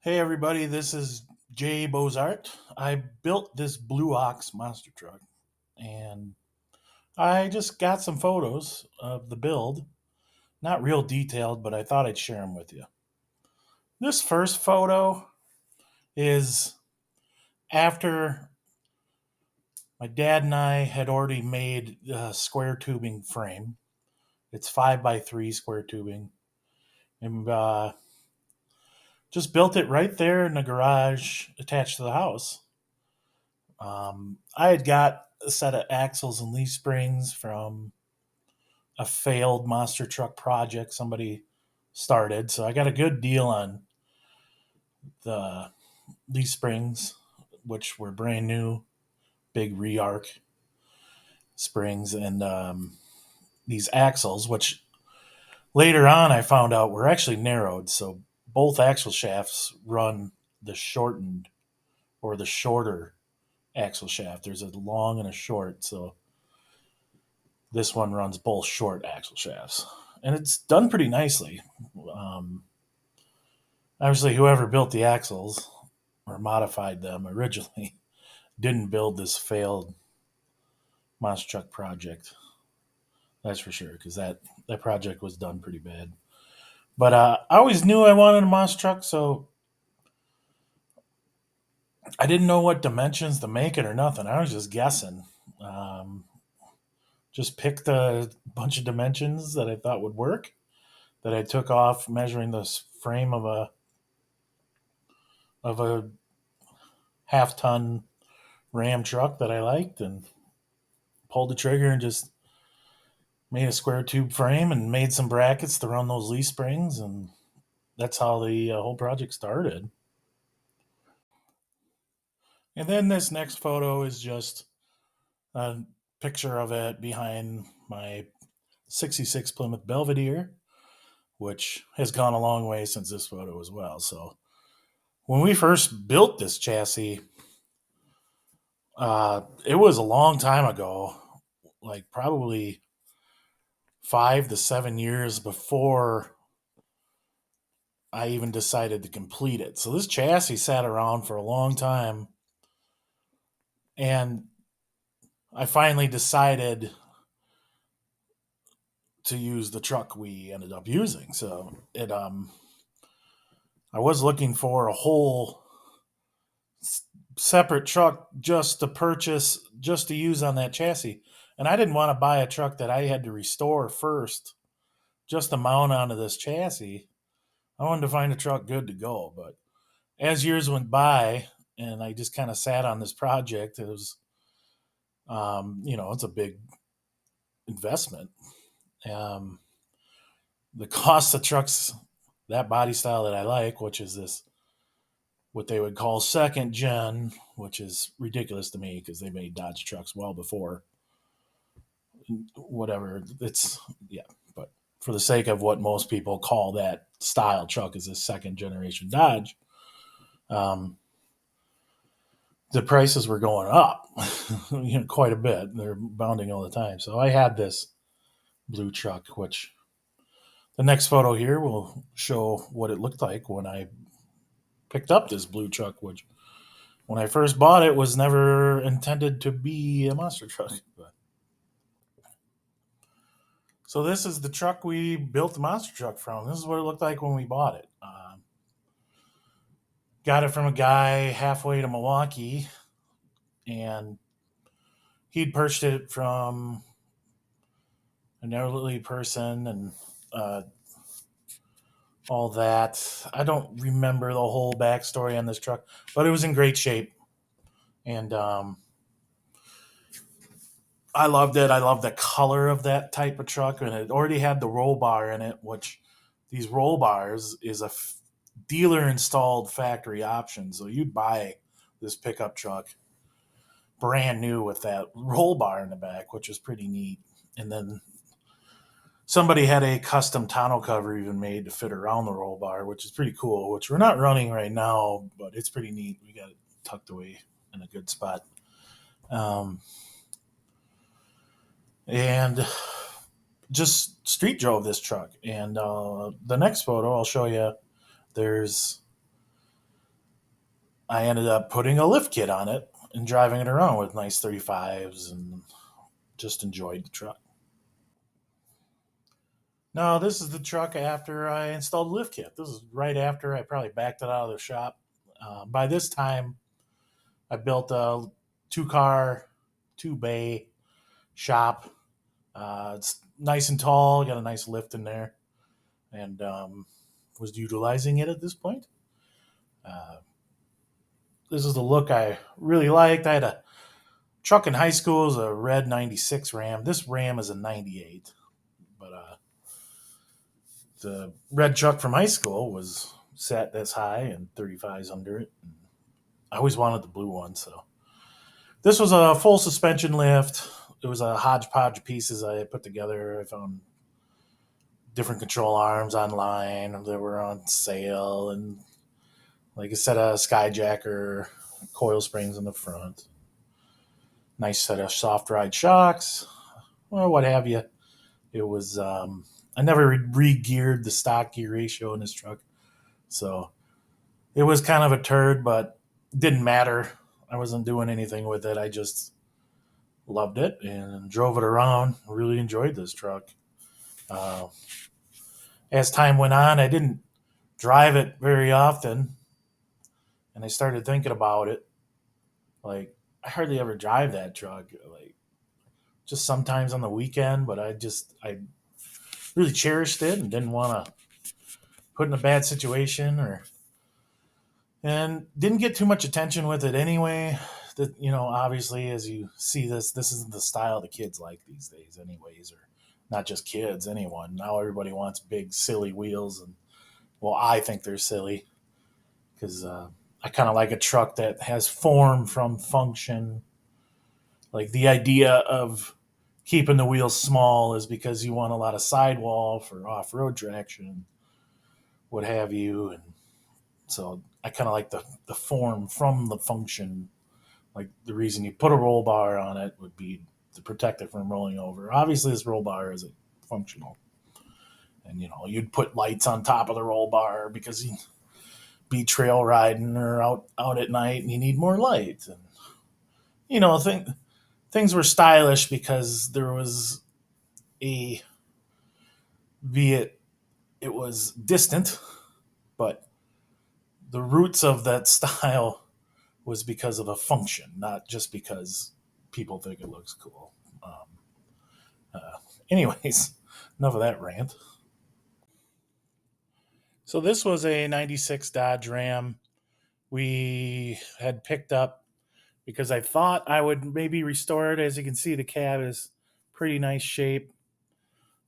Hey everybody, this is Jay Bozart. I built this Blue Ox monster truck and I just got some photos of the build. Not real detailed, but I thought I'd share them with you. This first photo is after my dad and I had already made a square tubing frame. It's 5x3 square tubing. And just built it right there in the garage attached to the house. I had got a set of axles and leaf springs from a failed monster truck project somebody started. So I got a good deal on the leaf springs, which were brand new, big re-arc springs, and these axles, which later on I found out were actually narrowed. So both axle shafts run the shortened or the shorter axle shaft. There's a long and a short. So this one runs both short axle shafts, and it's done pretty nicely. Um, Obviously, whoever built the axles or modified them originally didn't build this failed monster truck project. That's for sure, because that project was done pretty bad. But I always knew I wanted a monster truck, so I didn't know what dimensions to make it or nothing. I was just guessing. Um, just picked a bunch of dimensions that I thought would work. That I took off measuring the frame of a half ton Ram truck that I liked, and pulled the trigger and just made a square tube frame and made some brackets to run those leaf springs, and that's how the whole project started. And then this next photo is just a picture of it behind my 66 Plymouth Belvedere, which has gone a long way since this photo as well. So when we first built this chassis, it was a long time ago, like probably 5 to 7 years before I even decided to complete it. So this chassis sat around for a long time, and I finally decided to use the truck we ended up using. So I was looking for a whole separate truck just to purchase, just to use on that chassis. And I didn't want to buy a truck that I had to restore first just to mount onto this chassis. I wanted to find a truck good to go. But as years went by and I just kind of sat on this project, it was, it's a big investment. Um, the cost of trucks, that body style that I like, which is this, what they would call second gen, which is ridiculous to me because they made Dodge trucks well before whatever. It's, yeah, but for the sake of what most people call that style truck is a second generation Dodge, um, the prices were going up quite a bit. They're bounding all the time. So I had this blue truck, which the next photo here will show what it looked like when I picked up this blue truck, which when I first bought it was never intended to be a monster truck. So this is the truck we built the monster truck from. This is what it looked like when we bought it. Got it from a guy halfway to Milwaukee, and he'd purchased it from an elderly person and uh, all that. I don't remember the whole backstory on this truck, but it was in great shape, and I loved it. I loved the color of that type of truck, and it already had the roll bar in it, which these roll bars is a dealer installed factory option. So you'd buy this pickup truck brand new with that roll bar in the back, which was pretty neat. And then somebody had a custom tonneau cover even made to fit around the roll bar, which is pretty cool, which we're not running right now, but it's pretty neat. We got it tucked away in a good spot. Um, and just street drove this truck. And the next photo I'll show you, there's I ended up putting a lift kit on it and driving it around with nice 35s and just enjoyed the truck. No, this is the truck after I installed the lift kit. This is right after I probably backed it out of the shop. By this time, I built a 2 car, 2 bay shop. It's nice and tall, got a nice lift in there, and was utilizing it at this point. Uh, this is the look I really liked. I had a truck in high school, it was a red 96 Ram. This Ram is a 98, but the red truck from high school was set this high and 35s under it. I always wanted the blue one, so this was a full suspension lift. It was a hodgepodge of pieces I put together. I found different control arms online that were on sale, and like a set of Skyjacker coil springs in the front. Nice set of soft ride shocks, or what have you. It was I never re-geared the stock gear ratio in this truck, so it was kind of a turd, but it didn't matter. I wasn't doing anything with it. I just loved it and drove it around. Really enjoyed this truck. Uh, as time went on, I didn't drive it very often, and I started thinking about it. Like, I hardly ever drive that truck. Like, just sometimes on the weekend, but I really cherished it and didn't want to put in a bad situation, or and didn't get too much attention with it anyway. That, obviously, as you see this isn't the style the kids like these days, anyways, or not just kids, anyone. Now everybody wants big, silly wheels, and well, I think they're silly because I kind of like a truck that has form from function. Like, the idea of keeping the wheels small is because you want a lot of sidewall for off-road traction, what have you, and so I kind of like the form from the function. Like, the reason you put a roll bar on it would be to protect it from rolling over. Obviously, this roll bar isn't functional, and you'd put lights on top of the roll bar because you'd be trail riding or out at night and you need more light. And things were stylish because there was a be it was distant, but the roots of that style was because of a function, not just because people think it looks cool. Um, anyways, enough of that rant. So this was a 96 Dodge Ram we had picked up because I thought I would maybe restore it. As you can see, the cab is pretty nice shape,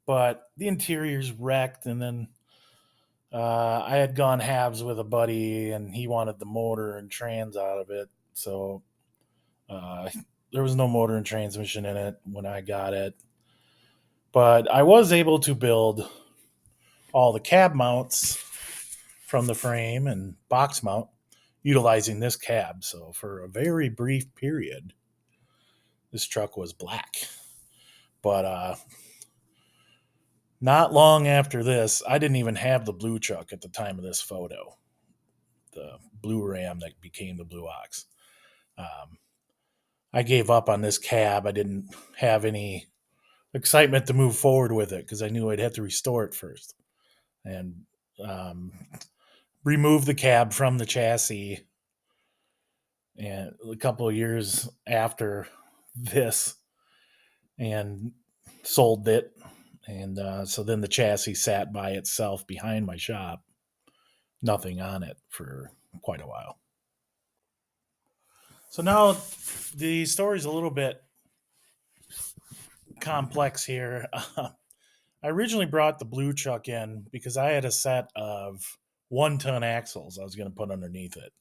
but the interior's wrecked. And then I had gone halves with a buddy, and he wanted the motor and trans out of it. So uh, there was no motor and transmission in it when I got it. But I was able to build all the cab mounts from the frame and box mount utilizing this cab. So for a very brief period, this truck was black. But not long after this, I didn't even have the blue truck at the time of this photo, the blue Ram that became the Blue Ox. Um, I gave up on this cab. I didn't have any excitement to move forward with it because I knew I'd have to restore it first and um, remove the cab from the chassis. And a couple of years after this, and sold it. And so then the chassis sat by itself behind my shop, nothing on it for quite a while. So now the story's a little bit complex here. I originally brought the blue truck in because I had a set of 1-ton axles I was going to put underneath it.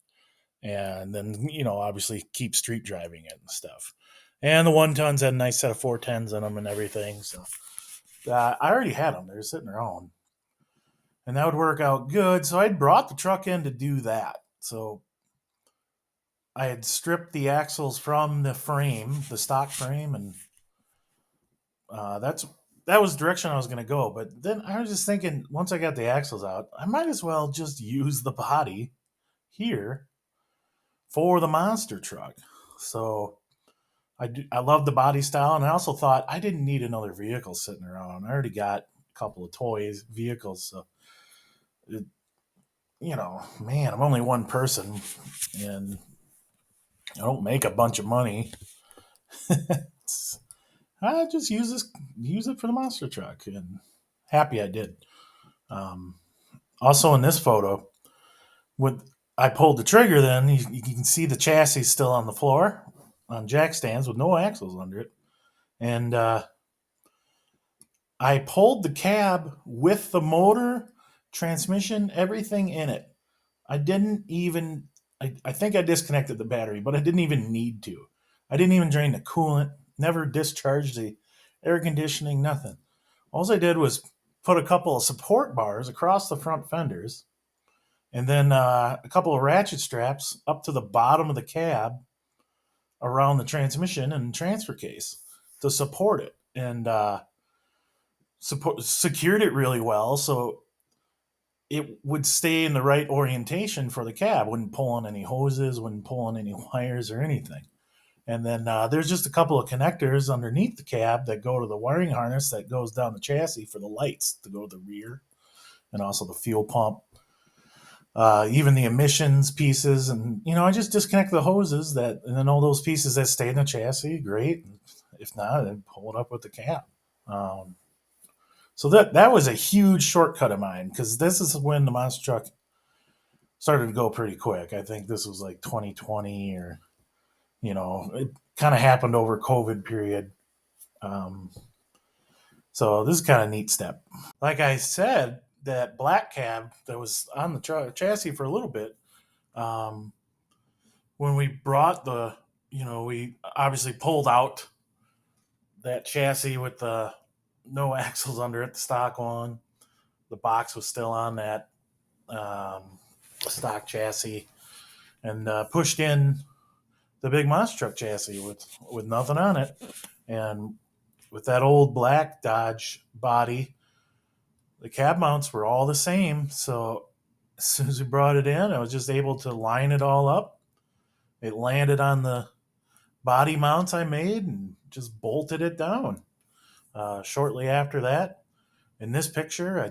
And then, obviously keep street driving it and stuff. And the 1-tons had a nice set of 410s in them and everything. So I already had them. They were sitting around. And that would work out good. So I'd brought the truck in to do that. So I had stripped the axles from the frame, the stock frame, and that was the direction I was going to go. But then I was just thinking, once I got the axles out, I might as well just use the body here for the monster truck. So I love the body style, and I also thought I didn't need another vehicle sitting around. I already got a couple of toys vehicles, so it, man, I'm only one person, and I don't make a bunch of money. I just use it for the monster truck, and happy I did. Um, Also in this photo, with I pulled the trigger, then you can see the chassis still on the floor on jack stands with no axles under it, and I pulled the cab with the motor, transmission, everything in it. I didn't even. I think I disconnected the battery, but I didn't even need to. I didn't even drain the coolant. Never discharged the air conditioning. Nothing. All I did was put a couple of support bars across the front fenders, and then a couple of ratchet straps up to the bottom of the cab around the transmission and transfer case to support it, and secured it really well so it would stay in the right orientation for the cab. Wouldn't pull on any hoses, wouldn't pull on any wires or anything. And then there's just a couple of connectors underneath the cab that go to the wiring harness that goes down the chassis for the lights to go to the rear, and also the fuel pump, even the emissions pieces. And I just disconnect the hoses and then all those pieces that stay in the chassis. Great. If not, then pull it up with the cab. Um, so that was a huge shortcut of mine, because this is when the monster truck started to go pretty quick. I think this was like 2020, or it kind of happened over COVID period. Um, so this is kind of a neat step. Like I said, that black cab that was on the chassis for a little bit. Um, when we brought we obviously pulled out that chassis with the no axles under it, the stock one. The box was still on that stock chassis, and pushed in the big monster truck chassis with nothing on it, and with that old black Dodge body, the cab mounts were all the same. So as soon as we brought it in, I was just able to line it all up. It landed on the body mounts I made and just bolted it down. Shortly after that, in this picture,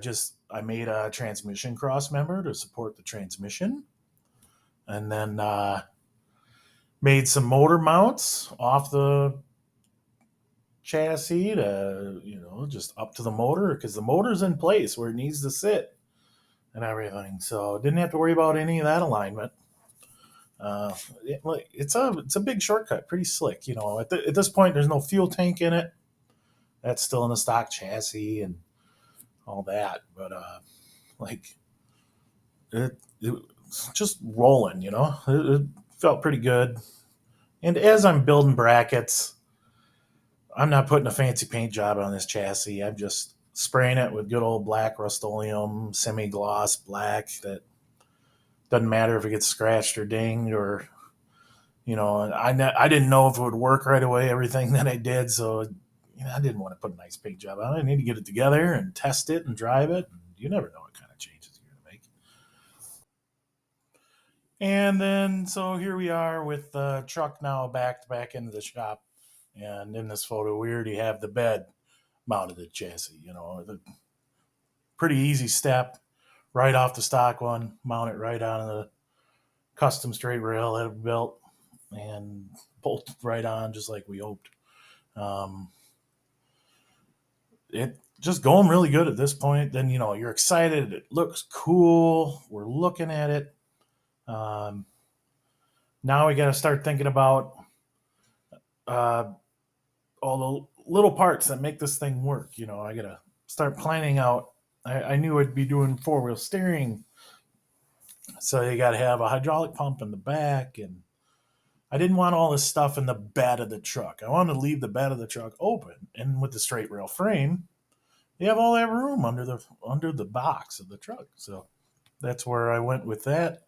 I made a transmission cross member to support the transmission, and then made some motor mounts off the chassis to just up to the motor, because the motor's in place where it needs to sit and everything. So didn't have to worry about any of that alignment. It's a big shortcut, pretty slick. At this point, there's no fuel tank in it. That's still in the stock chassis and all that. But like it's just rolling. It felt pretty good. And as I'm building brackets, I'm not putting a fancy paint job on this chassis. I'm just spraying it with good old black Rust-Oleum semi-gloss black that doesn't matter if it gets scratched or dinged, or I didn't know if it would work right away, everything that I did. So I didn't want to put a nice paint job on it. I need to get it together and test it and drive it. And you never know what kind of changes you're going to make. And then, so here we are with the truck now back into the shop. And in this photo, we already have the bed mounted the chassis. The pretty easy step, right off the stock one, mount it right on the custom straight rail that I built, and bolt right on just like we hoped. It just going really good at this point. Then you're excited. It looks cool. We're looking at it. Now we got to start thinking about uh, all the little parts that make this thing work. I got to start planning out. I knew I'd be doing four wheel steering, so you got to have a hydraulic pump in the back, and I didn't want all this stuff in the bed of the truck. I wanted to leave the bed of the truck open, and with the straight rail frame, you have all that room under the box of the truck. So that's where I went with that.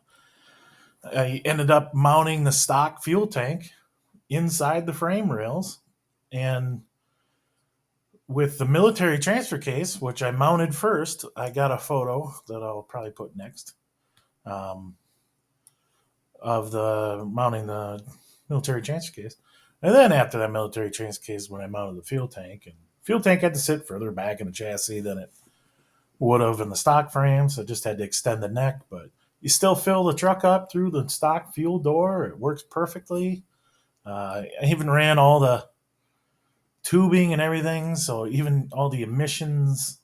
I ended up mounting the stock fuel tank inside the frame rails, and with the military transfer case, which I mounted first, I got a photo that I'll probably put next. Um, of the mounting the military transfer case. And then after that military transfer case, when I mounted the fuel tank, and fuel tank had to sit further back in the chassis than it would have in the stock frame, so I just had to extend the neck. But you still fill the truck up through the stock fuel door. It works perfectly. I even ran all the tubing and everything, so even all the emissions,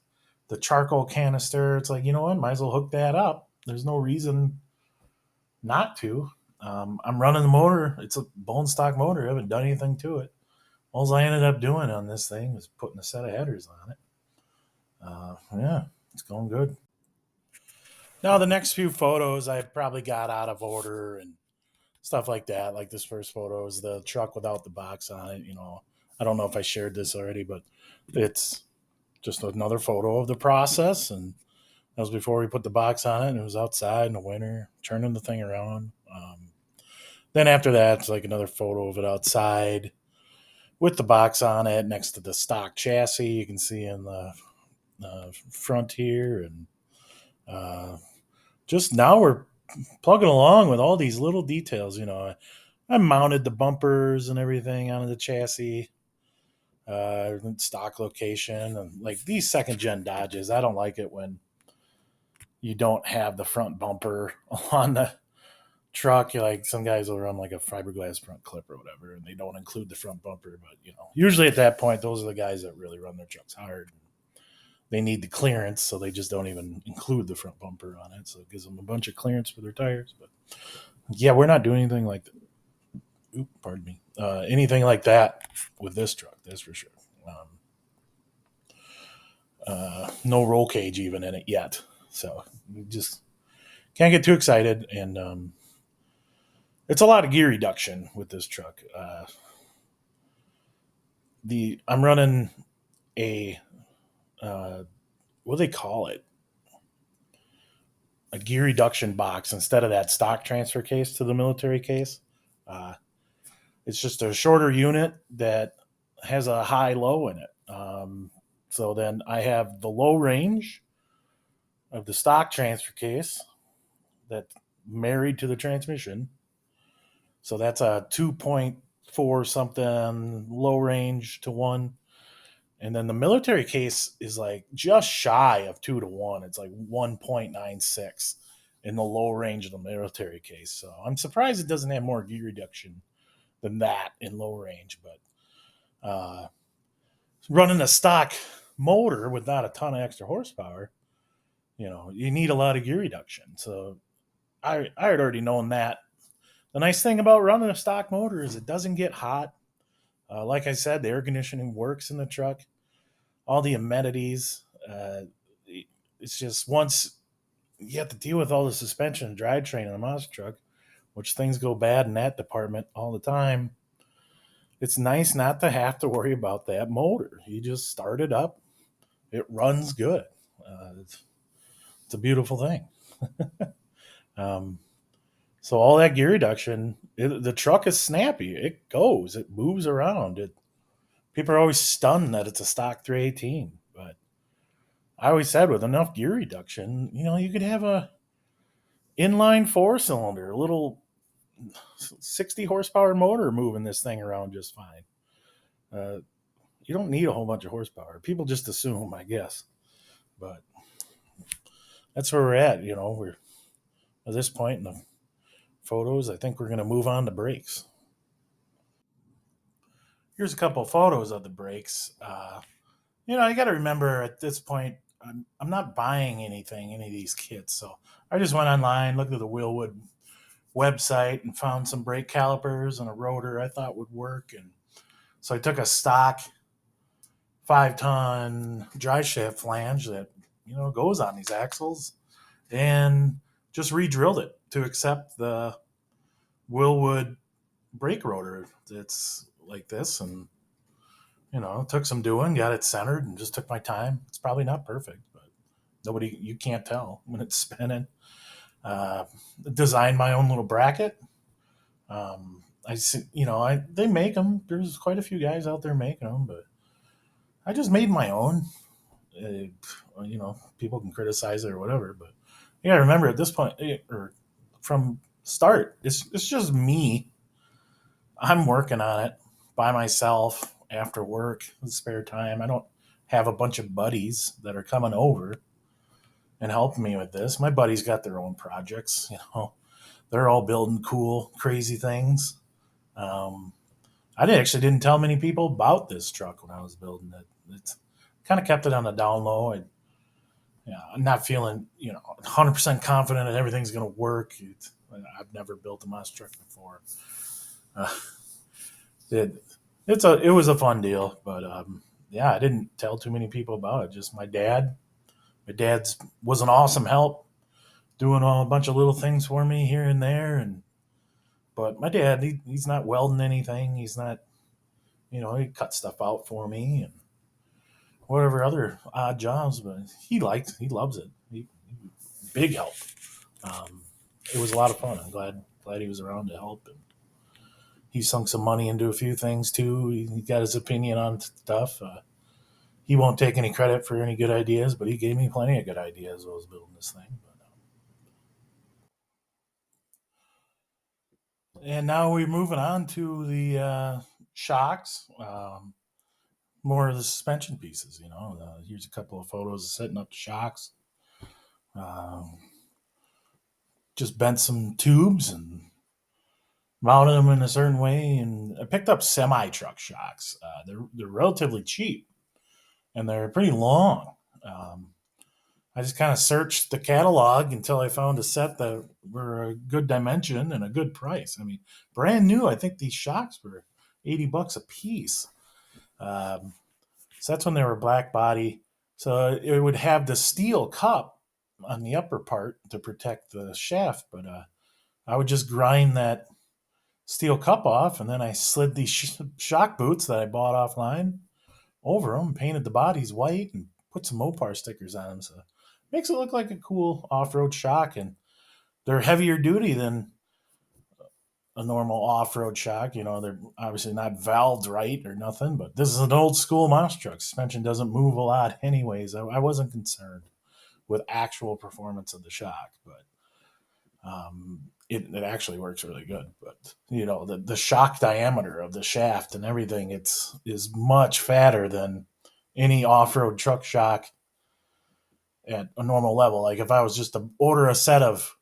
the charcoal canister, it's like, you know what, might as well hook that up. There's no reason not to. I'm running the motor. It's a bone stock motor. I haven't done anything to it. All I ended up doing on this thing was putting a set of headers on it. Yeah, it's going good. Now the next few photos I probably got out of order and stuff like that. Like this first photo is the truck without the box on it. I don't know if I shared this already, but it's just another photo of the process. And that was before we put the box on it, and it was outside in the winter, turning the thing around. Then after that, it's like another photo of it outside with the box on it next to the stock chassis. You can see in the front here, and uh, just now we're plugging along with all these little details. I mounted the bumpers and everything onto the chassis, stock location, and like these second gen Dodges. I don't like it when you don't have the front bumper on the truck. Like some guys will run like a fiberglass front clip or whatever, and they don't include the front bumper. But usually at that point, those are the guys that really run their trucks hard. They need the clearance, so they just don't even include the front bumper on it. So it gives them a bunch of clearance for their tires. But yeah, we're not doing anything like that. Pardon me. Anything like that with this truck, that's for sure. No roll cage even in it yet, so you just can't get too excited. And it's a lot of gear reduction with this truck. I'm running a what do they call it? A gear reduction box instead of that stock transfer case to the military case. Uh, it's just a shorter unit that has a high low in it. So then I have the low range of the stock transfer case that married to the transmission. So that's a 2.4 something low range to one. And then the military case is like just shy of 2 to 1. It's like 1.96 in the low range of the military case. So I'm surprised it doesn't have more gear reduction than that in low range. But running a stock motor with not a ton of extra horsepower, you need a lot of gear reduction. So I had already known that. The nice thing about running a stock motor is it doesn't get hot. Like I said, the air conditioning works in the truck. All the amenities. It's just once you have to deal with all the suspension and drivetrain in the monster truck, which things go bad in that department all the time. It's nice not to have to worry about that motor. You just start it up, it runs good. It's a beautiful thing. Um, so all that gear reduction, the truck is snappy. It goes, it moves around. People are always stunned that it's a stock 318, but I always said with enough gear reduction, you could have a inline four cylinder, a little 60 horsepower motor moving this thing around just fine. Uh, you don't need a whole bunch of horsepower. People just assume, I guess, but that's where we're at. We're at this point in the photos. I think we're going to move on to brakes. Here's a couple of photos of the brakes. You got to remember at this point, I'm not buying any of these kits. So I just went online, looked at the Willwood website, and found some brake calipers and a rotor I thought would work. And so I took a stock 5-ton dry shaft flange that goes on these axles and just re-drilled it to accept the Willwood brake rotor that's like this. And it took some doing, got it centered, and just took my time. It's probably not perfect, but you can't tell when it's spinning. uh, Designed my own little bracket. They make them. There's quite a few guys out there making them, but I just made my own. People can criticize it or whatever, but remember at this point, or from start. It's just me. I'm working on it by myself after work, in spare time. I don't have a bunch of buddies that are coming over and helping me with this. My buddies got their own projects. They're all building cool, crazy things. Um, actually didn't tell many people about this truck when I was building it. It's kind of kept it on the down low. I'm not feeling 100% confident that everything's going to work. I've never built a monster truck before. Uh, it it was a fun deal, but yeah, I didn't tell too many people about it. Just my dad. My dad's was an awesome help, doing a bunch of little things for me here and there. And but my dad, he's not welding anything. He's not, he cuts stuff out for me and whatever other odd jobs. But he loves it. Big help. Um, it was a lot of fun. I'm glad he was around to help. And he sunk some money into a few things too. He got his opinion on stuff. He won't take any credit for any good ideas, but he gave me plenty of good ideas while I was building this thing. And now we're moving on to the shocks, more of the suspension pieces. Here's a couple of photos of setting up the shocks. Um, just bent some tubes and mounted them in a certain way. And I picked up semi truck shocks. They're relatively cheap and they're pretty long. Um, I just kind of searched the catalog until I found a set that were a good dimension and a good price. I mean, brand new. I think these shocks were $80 a piece. Um, so that's when they were black body. So it would have the steel cup on the upper part to protect the shaft, but I would just grind that steel cup off, and then I slid these shock boots that I bought offline over them, painted the bodies white, and put some Mopar stickers on them. So it makes it look like a cool off-road shock, and they're heavier duty than a normal off-road shock. They're obviously not valved right or nothing, but this is an old school monster truck. Suspension doesn't move a lot anyways. I wasn't concerned with actual performance of the shock, but it actually works really good. But the shock diameter of the shaft and everything, is much fatter than any off-road truck shock at a normal level. Like if I was just to order a set of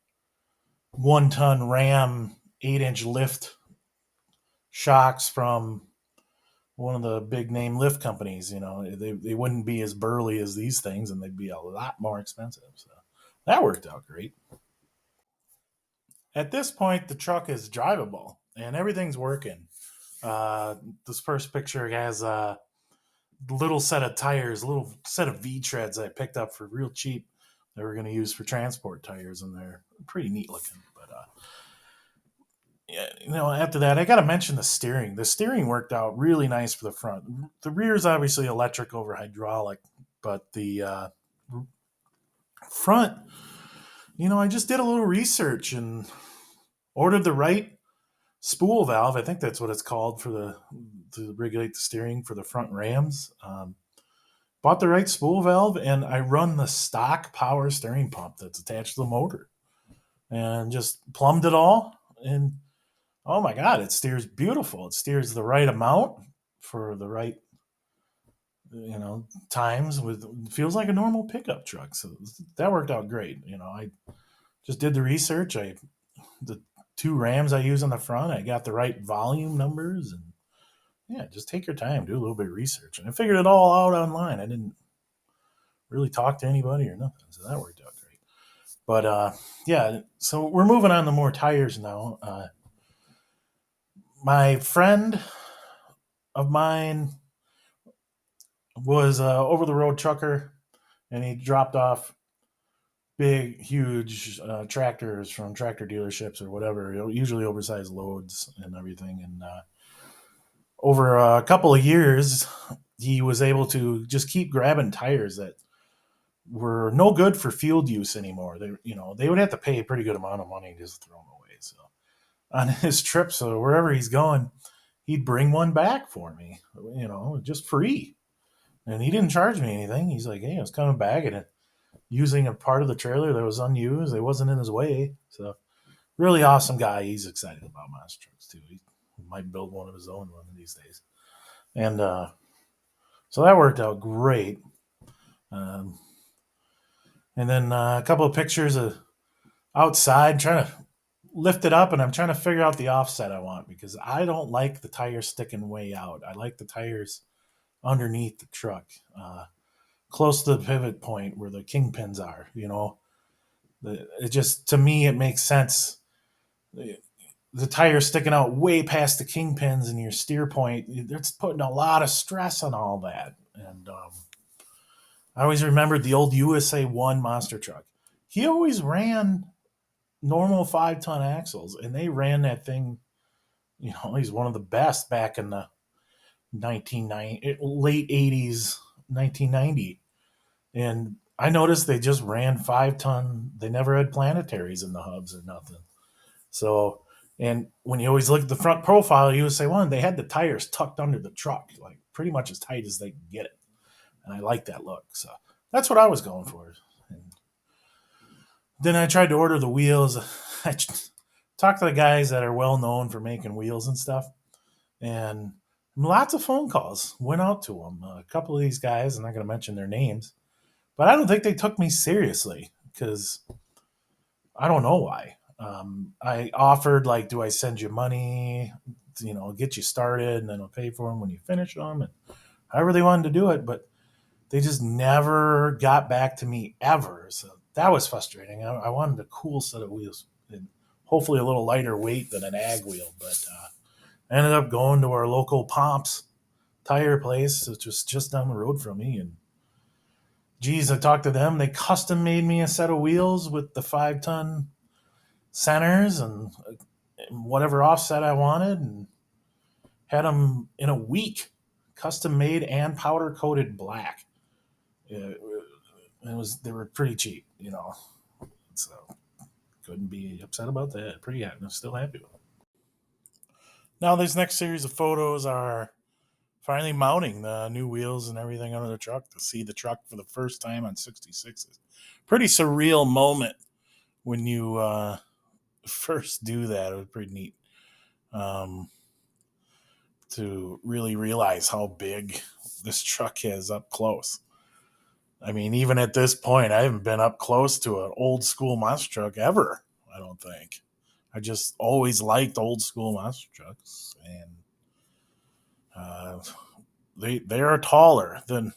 1-ton Ram 8-inch lift shocks from one of the big name lift companies, they wouldn't be as burly as these things and they'd be a lot more expensive. So that worked out great. At this point, the truck is drivable and everything's working. This first picture has a little set of tires, a little set of V treads I picked up for real cheap. They were going to use for transport tires, and they're pretty neat looking. But yeah, after that, I got to mention the steering. The steering worked out really nice for the front. The rear is obviously electric over hydraulic, but the front, I just did a little research and ordered the right spool valve. I think that's what it's called for to regulate the steering for the front Rams. Bought the right spool valve, and I run the stock power steering pump that's attached to the motor, and just plumbed it all. And oh my god, it steers beautiful. It steers the right amount for the right times. With feels like a normal pickup truck. So that worked out great. I just did the research. The two Rams I use on the front, I got the right volume numbers, and yeah, just take your time, do a little bit of research, and I figured it all out online. I didn't really talk to anybody or nothing, so that worked out great. But yeah, so we're moving on to more tires now. My friend of mine was over the road trucker, and he dropped off big, huge tractors from tractor dealerships or whatever, usually oversized loads and everything. And over a couple of years, he was able to just keep grabbing tires that were no good for field use anymore. They would have to pay a pretty good amount of money just to throw them away. So on his trips, so wherever he's going, he'd bring one back for me, just free. And he didn't charge me anything. He's like, hey, I was coming back and using a part of the trailer that was unused. It wasn't in his way. So Really awesome guy. He's excited about monster trucks too. He might build one of his own one of these days. And so that worked out great. Um, and then a couple of pictures of outside trying to lift it up, and I'm trying to figure out the offset I want because I don't like the tires sticking way out. I like the tires underneath the truck, close to the pivot point where the kingpins are. It just, to me, it makes sense. The tire sticking out way past the kingpins and your steer point, it's putting a lot of stress on all that. And I always remembered the old USA 1 monster truck. He always ran normal 5-ton axles, and they ran that thing. He's one of the best back in the 1990 late 80s, 1990. And I noticed they just ran 5-ton. They never had planetaries in the hubs or nothing. So, and when you always look at the front profile, you would say, one, they had the tires tucked under the truck, like pretty much as tight as they could get it. And I like that look. So that's what I was going for. And then I tried to order the wheels. I talked to the guys that are well known for making wheels and stuff. And lots of phone calls went out to them. A couple of these guys, I'm not going to mention their names, but I don't think they took me seriously because I don't know why. I offered, like, do I send you money, get you started, and then I'll pay for them when you finish them, and however they wanted to do it, but they just never got back to me ever. So that was frustrating. I wanted a cool set of wheels, and hopefully a little lighter weight than an ag wheel, but I ended up going to our local Pomps tire place, which was just down the road from me, and geez, I talked to them. They custom made me a set of wheels with the 5-ton centers and whatever offset I wanted, and had them in a week, custom made and powder coated black. They were pretty cheap. So couldn't be upset about that. Pretty happy. I'm still happy with them. Now this next series of photos are finally mounting the new wheels and everything under the truck, to see the truck for the first time on 66s. Pretty surreal moment when you first do that. It was pretty neat. Um, to really realize how big this truck is up close. I mean, even at this point, I haven't been up close to an old school monster truck ever. I don't think. I just always liked old school monster trucks, and uh, they are taller than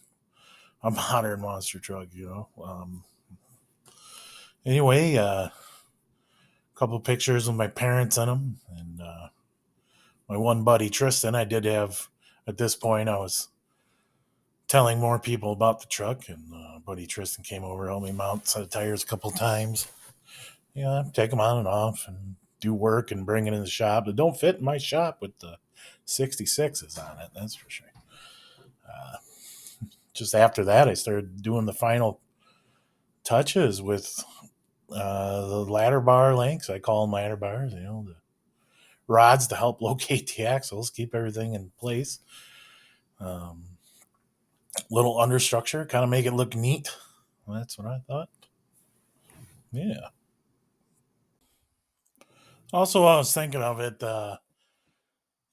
a modern monster truck. Anyway, a couple of pictures of my parents in them, and my one buddy Tristan. I did have, at this point, I was telling more people about the truck, and buddy Tristan came over, helped me mount set of tires a couple times. Take them on and off, and do work and bring it in the shop. They don't fit in my shop with the 66s on it, that's for sure. Uh, just after that, I started doing the final touches with the ladder bar links. I call them ladder bars, the rods to help locate the axles, keep everything in place. Um, Little understructure, kind of make it look neat. That's what I thought. Yeah. Also, I was thinking of it,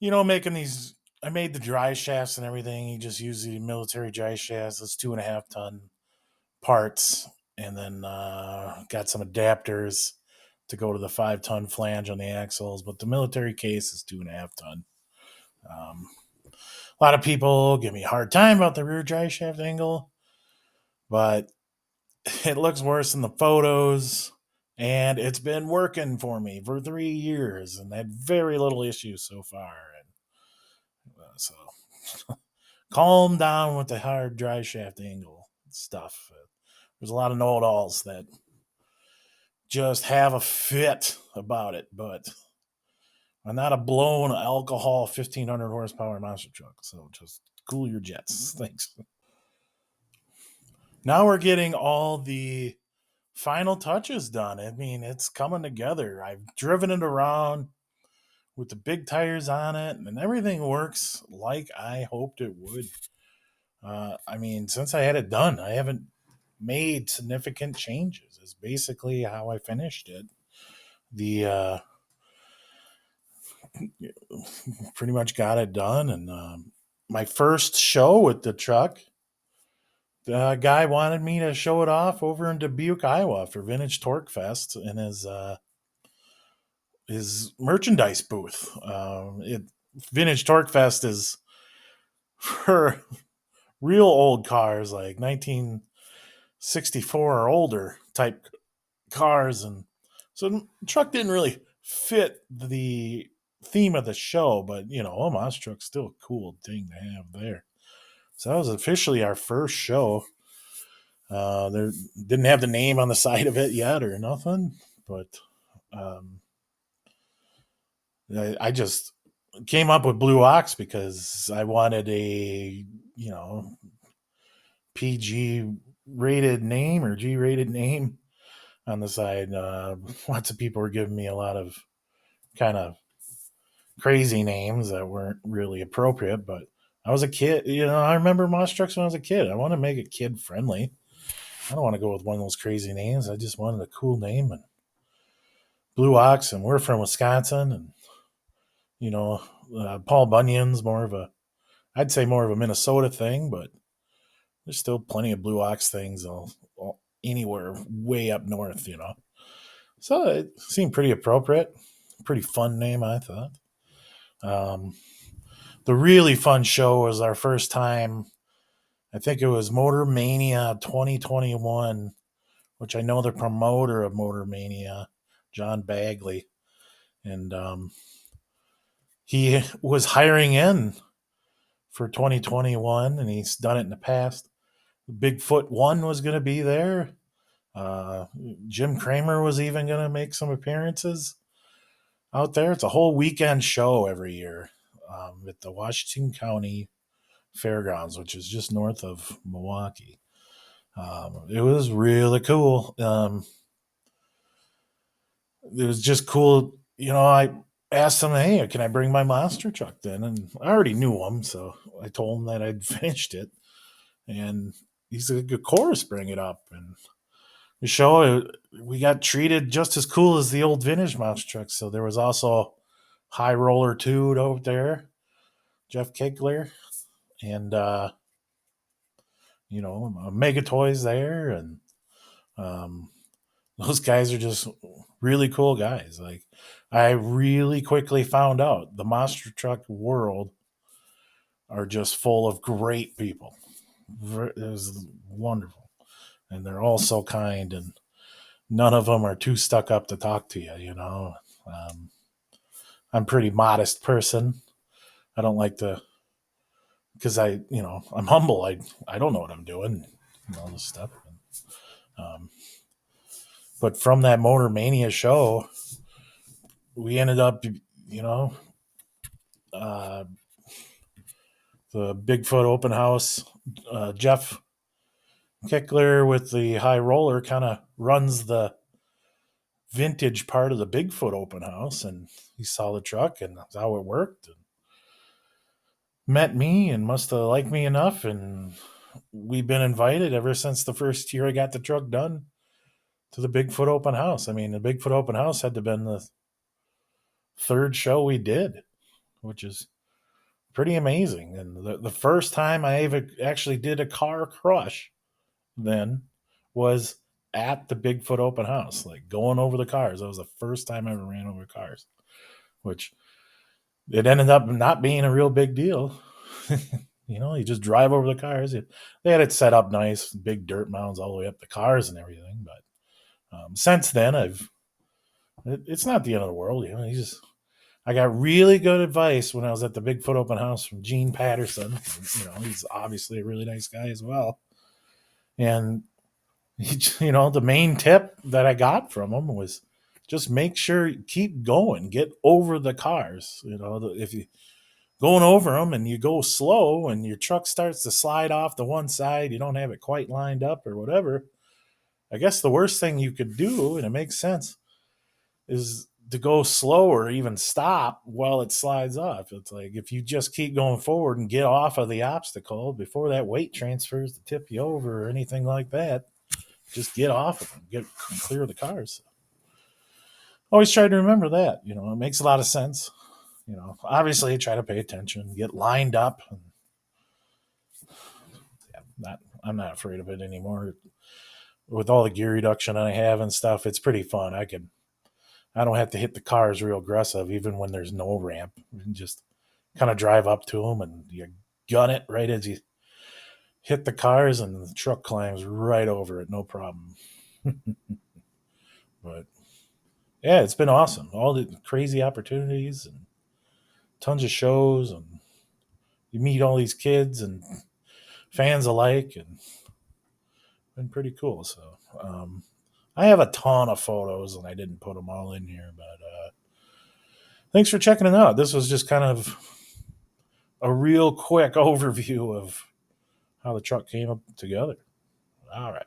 making these. I made the dry shafts and everything. You just use the military dry shafts. It's 2.5-ton parts, and then got some adapters to go to the 5-ton flange on the axles. But the military case is 2.5 ton. A lot of people give me a hard time about the rear dry shaft angle, but it looks worse in the photos. And it's been working for me for 3 years, and had very little issues so far. And so calm down with the hard dry shaft angle stuff. There's a lot of know-it-alls that just have a fit about it, but I'm not a blown alcohol 1,500 horsepower monster truck. So just cool your jets. Thanks. Now we're getting all the final touches done. I mean, it's coming together. I've driven it around with the big tires on it, and everything works like I hoped it would. I mean, since I had it done, I haven't made significant changes. It's basically how I finished it. the pretty much got it done. And my first show with the truck, the guy wanted me to show it off over in Dubuque, Iowa for Vintage Torque Fest in his merchandise booth. Vintage Torque Fest is for real old cars, like 1964 or older type cars, and so the truck didn't really fit the theme of the show, but a monster truck's still a cool thing to have there. So that was officially our first show. There didn't have the name on the side of it yet or nothing, but um, I just came up with Blue Ox because I wanted a PG rated name or G rated name on the side. Lots of people were giving me a lot of kind of crazy names that weren't really appropriate, but I was a kid. I remember monster trucks when I was a kid. I want to make it kid friendly. I don't want to go with one of those crazy names. I just wanted a cool name, and Blue Ox, and we're from Wisconsin, and Paul Bunyan's I'd say more of a Minnesota thing, but there's still plenty of Blue Ox things anywhere way up north. So it seemed pretty appropriate, pretty fun name, I thought. Um, the really fun show was our first time. I think it was Motor Mania 2021, which I know the promoter of Motor Mania, John Bagley, and he was hiring in for 2021, and he's done it in the past. Bigfoot One was going to be there. Jim Kramer was even going to make some appearances out there. It's a whole weekend show every year at the Washington County Fairgrounds, which is just north of Milwaukee. It was really cool. It was just cool. I asked him, hey, can I bring my monster truck then? And I already knew him, so I told him that I'd finished it. And he said, of course, bring it up. And the show, we got treated just as cool as the old vintage monster trucks. So there was also High Roller 2 out there, Jeff Kegler, and Mega Toys there, and those guys are just really cool guys. Like, I really quickly found out the monster truck world are just full of great people. It was wonderful, and they're all so kind, and none of them are too stuck up to talk to you. I'm a pretty modest person. I don't like to, because I'm humble. I don't know what I'm doing and all this stuff. Um, but from that Motor Mania show, we ended up, uh, the Bigfoot open house. Jeff Kickler with the High Roller kind of runs the vintage part of the Bigfoot open house, and he saw the truck and that's how it worked. And met me and must have liked me enough, and we've been invited ever since the first year I got the truck done to the Bigfoot open house. I mean, the Bigfoot open house had to have been the third show we did, which is pretty amazing. And the first time I ever actually did a car crush then was at the Bigfoot open house, like going over the cars. That was the first time I ever ran over cars, which it ended up not being a real big deal. You just drive over the cars. They had it set up nice, big dirt mounds all the way up the cars and everything. But since then, it's not the end of the world. I got really good advice when I was at the Bigfoot open house from Gene Patterson. He's obviously a really nice guy as well. And the main tip that I got from him was just make sure you keep going, get over the cars. If you going over them and you go slow and your truck starts to slide off to one side, you don't have it quite lined up or whatever. I guess the worst thing you could do, and it makes sense, is to go slow or even stop while it slides off. It's like if you just keep going forward and get off of the obstacle before that weight transfers to tip you over or anything like that, just get off of them, clear the cars. Always try to remember that. It makes a lot of sense. Obviously try to pay attention, get lined up. And I'm not afraid of it anymore. With all the gear reduction I have and stuff, it's pretty fun. I don't have to hit the cars real aggressive, even when there's no ramp. You can just kind of drive up to them and you gun it right as you hit the cars, and the truck climbs right over it, no problem. But yeah, it's been awesome. All the crazy opportunities and tons of shows, and you meet all these kids and fans alike, and been pretty cool. So I have a ton of photos, and I didn't put them all in here, but thanks for checking it out. This was just kind of a real quick overview of how the truck came up together. All right.